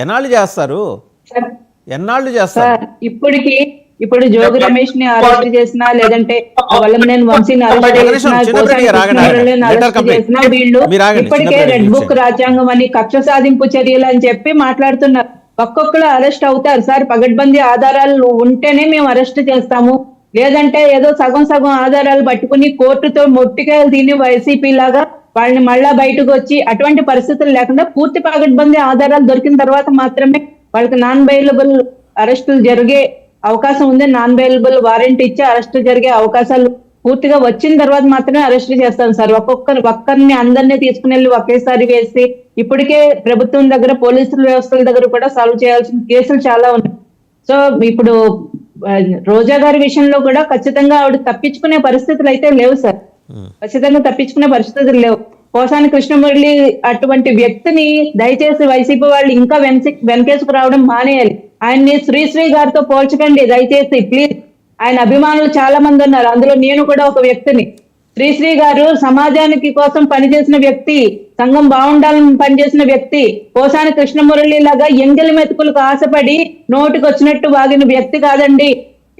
ఎన్నాళ్ళు చేస్తారు? సార్ ఎన్నాళ్ళు చేస్తారు? సార్ ఇప్పుడు జోగి రమేష్ ని అరెస్ట్ చేసినా లేదంటే వల్లభనేని వంశీని అరెస్ట్ చేసినా అరెస్ట్ చేసినా వీళ్ళు ఇప్పటికే రెడ్ బుక్ రాజ్యాంగం అని కక్ష సాధింపు చర్యలు అని చెప్పి మాట్లాడుతున్నారు. ఒక్కొక్కరు అరెస్ట్ అవుతారు సార్. పగడ్బందీ ఆధారాలు ఉంటేనే మేము అరెస్ట్ చేస్తాము, లేదంటే ఏదో సగం సగం ఆధారాలు పట్టుకుని కోర్టుతో మొట్టికాయలు తిని వైసీపీ లాగా వాళ్ళని మళ్ళా బయటకు వచ్చి అటువంటి పరిస్థితులు లేకుండా పూర్తి పగడ్బందీ ఆధారాలు దొరికిన తర్వాత మాత్రమే వాళ్ళకి నాన్ బెయిలబుల్ అరెస్టులు జరిగే అవకాశం ఉంది. నాన్ బెయిలబుల్ వారెంట్ ఇచ్చి అరెస్ట్ జరిగే అవకాశాలు పూర్తిగా వచ్చిన తర్వాత మాత్రమే అరెస్ట్ చేస్తాం సార్. ఒక్కరిని అందరినీ తీసుకుని వెళ్ళి ఒకేసారి వేసి ఇప్పటికే ప్రభుత్వం దగ్గర పోలీసుల వ్యవస్థల దగ్గర కూడా సాల్వ్ చేయాల్సిన కేసులు చాలా ఉన్నాయి. సో ఇప్పుడు రోజా గారి విషయంలో కూడా ఖచ్చితంగా ఆవిడ తప్పించుకునే పరిస్థితులు అయితే లేవు సార్. ఖచ్చితంగా తప్పించుకునే పరిస్థితులు లేవు. పోసాని కృష్ణమురళి అటువంటి వ్యక్తిని దయచేసి వైసీపీ వాళ్ళు ఇంకా వెనకేసుకు రావడం మానేయాలి. ఆయన్ని శ్రీశ్రీ గారితో పోల్చకండి దయచేసి ప్లీజ్. ఆయన అభిమానులు చాలా మంది ఉన్నారు, అందులో నేను కూడా ఒక వ్యక్తిని. శ్రీశ్రీ గారు సమాజానికి కోసం పనిచేసిన వ్యక్తి, సంఘం బాగుండాలని పనిచేసిన వ్యక్తి. పోసాని కృష్ణమురళి లాగా ఎంగిలి మెతుకులకు ఆశపడి నోటికి వచ్చినట్టు వాగిన వ్యక్తి కాదండి.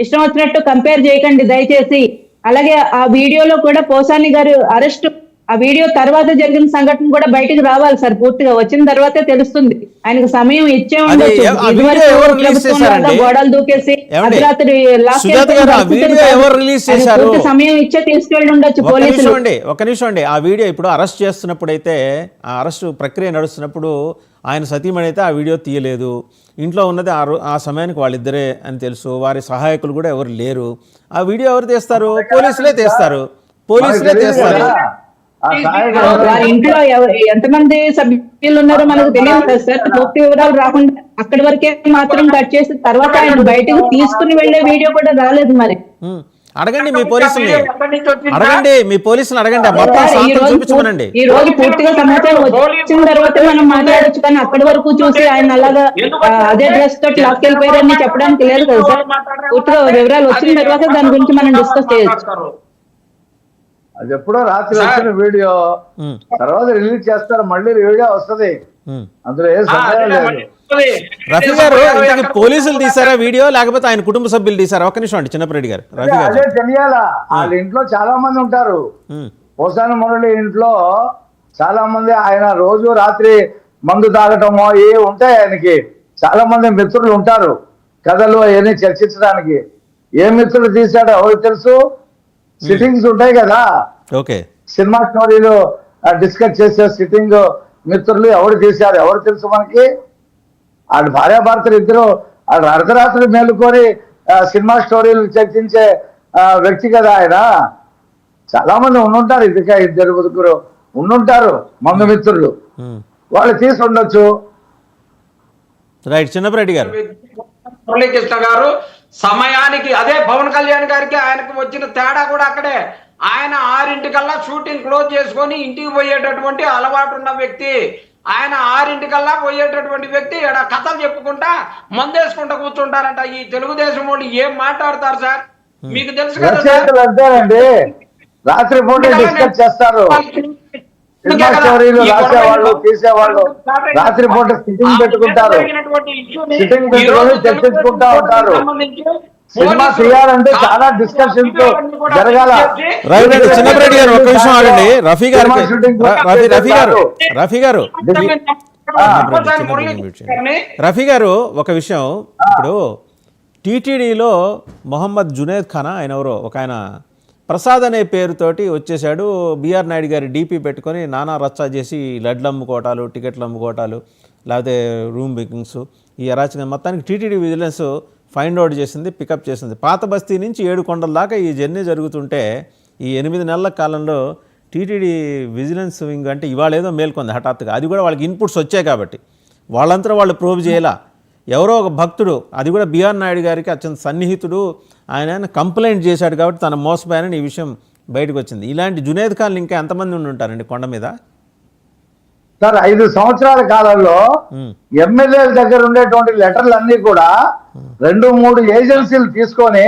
ఇష్టం వచ్చినట్టు కంపేర్ చేయకండి దయచేసి. అలాగే ఆ వీడియోలో కూడా పోసాని గారు అరెస్ట్, ఆ వీడియో తర్వాత జరిగిన సంఘటన కూడా బయటకు రావాలి సార్. పూర్తిగా వచ్చిన తర్వాతే తెలుస్తుంది. ఆయనకు సమయం ఇచ్చే ఉండొచ్చు. గోడలు దూకేసి అర్ధరాత్రి సమయం ఇచ్చే తీసుకెళ్ళి ఉండొచ్చు పోలీసులు. ఒక నిమిషం అండి. ఆ వీడియో ఇప్పుడు అరెస్ట్ చేస్తున్నప్పుడు అయితే, ఆ అరెస్ట్ ప్రక్రియ నడుస్తున్నప్పుడు ఆయన సతీమణి అయితే ఆ వీడియో తీయలేదు. ఇంట్లో ఉన్నది ఆ సమయానికి వాళ్ళిద్దరే అని తెలుసు. వారి సహాయకులు కూడా ఎవరు లేరు. ఆ వీడియో ఎవరు తీస్తారు? పోలీసులే తీస్తారు. వారి ఇంట్లో ఎంతమంది సభ్యులు ఉన్నారో మనకు తెలియదు కదా సార్. పూర్తి వివరాలు రాకుండా అక్కడి వరకే మాత్రం కట్ చేసి తర్వాత ఆయన బయటకు తీసుకుని వెళ్లే వీడియో కూడా రాలేదు. మరి అడగండి మీ పోలీసుల్ని, అడగండి చూపించమనండి. ఈ రోజు పూర్తిగా సమాచారం వచ్చిన తర్వాత మనం మాట్లాడొచ్చు, కానీ అక్కడి వరకు చూసి ఆయన అలాగా అదే డ్రెస్ తోటి లాక్కెళ్ళిపోయారని చెప్పడానికి లేదు కదా సార్. పూర్తిగా వివరాలు వచ్చిన తర్వాత దాని గురించి మనం డిస్కస్ చేయొచ్చు. అది ఎప్పుడో రాత్రి వచ్చిన వీడియో, తర్వాత రిలీజ్ చేస్తారు, మళ్ళీ వీడియో వస్తుంది, అందులో ఏ సందేహం లేదు. రఫీ గారు, పోలీసులు తీసారా వీడియో లేకపోతే ఆయన కుటుంబ సభ్యులు తీసారా? ఒక్క నిమిషం అండి చిన్నప్పరెడ్డి గారు. రఫీ గారు అదే తెలియాలా, వాళ్ళ ఇంట్లో చాలా మంది ఉంటారు. పోసాని మురళి ఇంట్లో చాలా మంది, ఆయన రోజు రాత్రి మందు తాగటమో ఏ ఉంటాయి ఆయనకి. చాలా మంది మిత్రులు ఉంటారు, కథలు అవన్నీ చర్చించడానికి. ఏ మిత్రులు తీశాడో ఎవరికి తెలుసు. సిట్టింగ్స్ ఉంటాయి కదా, ఓకే, సినిమా స్టోరీలు డిస్కస్ చేసే సిట్టింగ్ మిత్రులు ఎవరు తీశారు ఎవరు తెలుసు మనకి. వాళ్ళు భార్యాభర్తలు ఇద్దరు వాళ్ళు అర్ధరాత్రి మేలుకొని సినిమా స్టోరీలు చర్చించే వ్యక్తి కదా ఆయన. చాలా మంది ఉండుంటారు, ఇద్దరు ముగ్గురు ఉండుంటారు మందు మిత్రులు, వాళ్ళు తీసి ఉండొచ్చు. రైట్. చిన్నప్పరెడ్డి గారు, మురళీకృష్ణ గారు సమయానికి అదే పవన్ కళ్యాణ్ గారికి ఆయనకు వచ్చిన తేడా కూడా అక్కడే. ఆయన 6:00కల్లా షూటింగ్ క్లోజ్ చేసుకొని ఇంటికి పోయేటటువంటి అలవాటు ఉన్న వ్యక్తి. ఆయన 6:00కల్లా పోయేటటువంటి వ్యక్తి ఇక్కడ కథలు చెప్పుకుంటా మందేసుకుంటా కూర్చుంటారంట. ఈ తెలుగుదేశం వాళ్ళు ఏం మాట్లాడతారు సార్, మీకు తెలుసు కదా అంతేనండి. రాత్రి పూట డిస్కస్ చేస్తారు, సినిమా స్టోరీలు రాసేవాళ్ళు తీసేవాళ్ళు రాత్రి పూట సిట్టింగ్ పెట్టుకుంటారు, సిట్టింగ్ పెట్టుకొని చర్చించుకుంటా ఉంటారు. సినిమా చేయాలంటే చాలా డిస్కషన్స్ జరగాల. చిన్నప్పరెడ్డి గారు ఒక నిమిషం ఆగండి. రఫీ గారు ఒక విషయం. ఇప్పుడు టీటీడీలో మొహమ్మద్ జునేద్ ఖానా ఆయన ఎవరో ఒక ఆయన ప్రసాద్ అనే పేరుతోటి వచ్చేసాడు. బిఆర్ నాయుడు గారి డీపీ పెట్టుకొని నానా రచ్చా చేసి లడ్లు అమ్ముకోవటాలు, టికెట్లు అమ్ముకోవటాలు, లేకపోతే రూమ్ బుకింగ్స్, ఈ అరాచకం మొత్తానికి టీటీడీ విజిలెన్స్ ఫైండ్ అవుట్ చేసింది, పికప్ చేసింది. పాత బస్తీ నుంచి 7 కొండల దాకా ఈ జర్నీ జరుగుతుంటే ఈ 8 నెలల కాలంలో టీటీడీ విజిలెన్స్ వింగ్ అంటే ఇవాళ ఏదో మేల్కొంది హఠాత్తుగా. అది కూడా వాళ్ళకి ఇన్పుట్స్ వచ్చాయి కాబట్టి వాళ్ళంతా వాళ్ళు ప్రోబ్ చేయాల. ఎవరో ఒక భక్తుడు, అది కూడా బిఆర్ నాయుడు గారికి అత్యంత సన్నిహితుడు, ఆయన కంప్లైంట్ చేశాడు కాబట్టి తన మోసపోయానని ఈ విషయం బయటకు వచ్చింది. ఇలాంటి జునేద్ ఖాన్లు ఇంకా ఎంతమంది ఉండి ఉంటారండి కొండ మీద? సార్ 5 సంవత్సరాల కాలంలో ఎమ్మెల్యేల దగ్గర ఉండేటువంటి లెటర్లు అన్ని కూడా 2-3 ఏజెన్సీలు తీసుకొని